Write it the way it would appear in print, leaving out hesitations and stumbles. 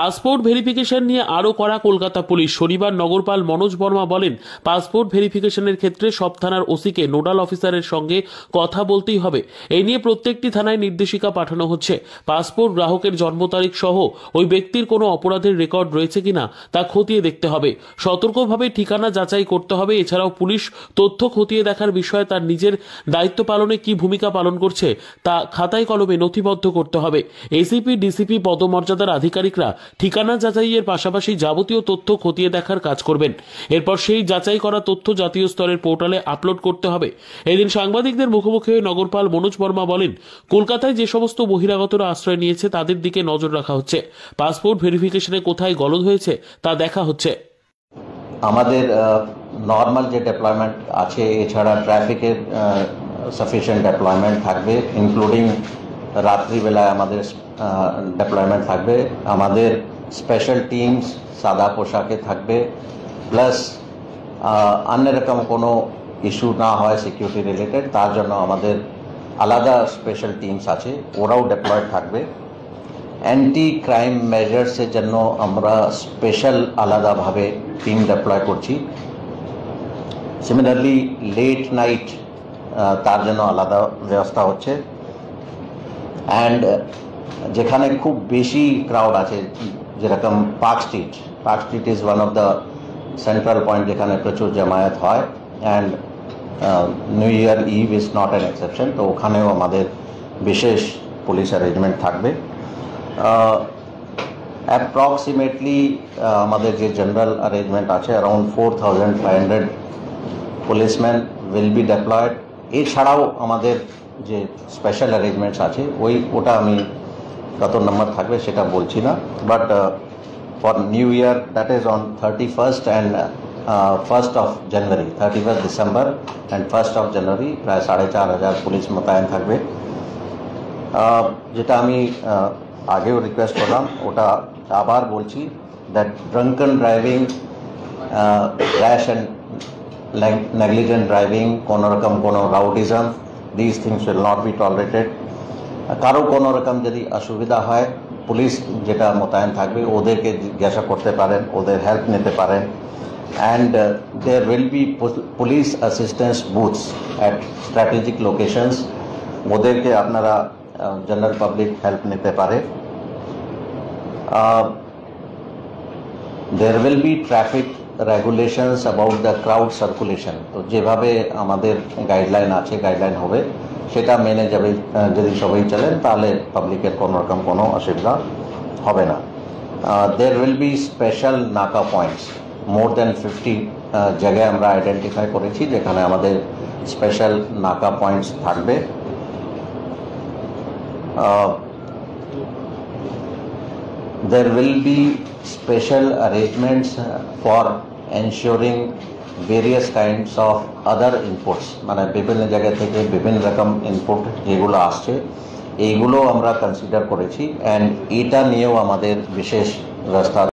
Passport verification নিয়ে আরও কড়া কলকাতা পুলিশ। শনিবার নগরপাল মনোজ বর্মা বলেন, পাসপোর্ট ভেরিফিকেশনের ক্ষেত্রে সব থানার ওসিকে নোডাল অফিসারের সঙ্গে কথা বলতেই হবে। এই নিয়ে প্রত্যেকটি থানায় নির্দেশিকা পাঠানো হচ্ছে। পাসপোর্ট গ্রাহকের জন্ম তারিখ সহ ওই ব্যক্তির কোনো অপরাধের রেকর্ড রয়েছে কিনা তা খতিয়ে দেখতে হবে। সতর্কভাবে ঠিকানা যাচাই করতে হবে। এছাড়াও পুলিশ তথ্য খতিয়ে দেখার বিষয়ে তার নিজের দায়িত্ব পালনে কি ভূমিকা পালন করছে তা খাতায় কলমে নথিবদ্ধ করতে হবে। এসিপি ডিসিপি পদমর্যাদার আধিকারিকরা ঠিকানা যাচাইয়ের পাশাপাশি যাবতীয় তথ্য খতিয়ে দেখার কাজ করবেন। এরপর সেই যাচাই করা তথ্য জাতীয় স্তরের পোর্টালে আপলোড করতে হবে। এদিন সাংবাদিকদের মুখোমুখি হয়ে নগরপাল মনোজ বর্মা বলেন, কলকাতায় যে সমস্ত বহিরাগতরা আশ্রয় নিয়েছে তাদের দিকে নজর রাখা হচ্ছে। পাসপোর্ট ভেরিফিকেশনে কোথায় গলদ হয়েছে তা দেখা হচ্ছে। আমাদের নর্মাল যে ডেপ্লয়মেন্ট আছে, এছাড়া ট্রাফিকের সাফিসিয়েন্ট ডেপ্লয়মেন্ট থাকবে, ইনক্লুডিং রাত্রিবেলায় আমাদের ডেপ্লয়মেন্ট থাকবে। আমাদের স্পেশাল টিমস সাদা পোশাকে থাকবে, প্লাস অন্যরকম কোনো ইস্যু না হয় সিকিউরিটি রিলেটেড, তার জন্য আমাদের আলাদা স্পেশাল টিমস আছে, ওরাও ডেপ্লয়েড থাকবে। অ্যান্টি ক্রাইম মেজার্সের জন্য আমরা স্পেশাল আলাদাভাবে টিম ডেপ্লয় করছি। সিমিলারলি লেট নাইট তার জন্য আলাদা ব্যবস্থা হচ্ছে। অ্যান্ড যেখানে খুব বেশি ক্রাউড আছে, যেরকম Park Street is one of the central point যেখানে প্রচুর জামায়াত হয়, and New Year eve is not an exception. তো ওখানেও আমাদের বিশেষ পুলিশ অ্যারেঞ্জমেন্ট থাকবে। অ্যাপ্রক্সিমেটলি আমাদের যে জেনারেল অ্যারেঞ্জমেন্ট আছে, around 4500 policeman will be deployed. এছাড়াও আমাদের যে স্পেশাল অ্যারেঞ্জমেন্টস আছে ওটা আমি কত নম্বর থাকবে সেটা বলছি না, but for new year that is on 31st and 1st of January, 31st December and 1st of January প্রায় 4500 পুলিশ মোতায়েন থাকবে। যেটা আমি আগেও রিকোয়েস্ট করলাম, ওটা আবার বলছি, that drunken driving, rash and negligent driving, কোনো রকম কোনো rowdyism, this things will not be tolerated. কারো কোনো রকম যদি অসুবিধা হয়, পুলিশ যেটা মোতায়েন থাকবে ওদেরকে জিজ্ঞাসা করতে পারেন, ওদের হেল্প নিতে পারেন। And there will be police assistance booths at strategic locations, ওদেরকে আপনারা জেনারেল পাবলিক হেল্প নিতে পারে। There will be traffic regulations about the crowd circulation. তো যেভাবে আমাদের গাইডলাইন আছে, গাইডলাইন হবে, সেটা মেনে যাবে। যদি সবাই চলেন তাহলে পাবলিকের কোনো রকম কোনো অসুবিধা হবে না। দেয়ার উইল বি স্পেশাল নাকা পয়েন্টস, মোর দ্যান 50 জায়গায় আমরা আইডেন্টিফাই করেছি যেখানে আমাদের স্পেশাল নাকা পয়েন্টস থাকবে। There will be special arrangements for ensuring various kinds of other inputs, মানে বিভিন্ন জায়গা থেকে বিভিন্ন রকম ইনপুট যেগুলো আসছে এইগুলো আমরা কনসিডার করেছি, অ্যান্ড এটা নিয়েও আমাদের বিশেষ ব্যবস্থা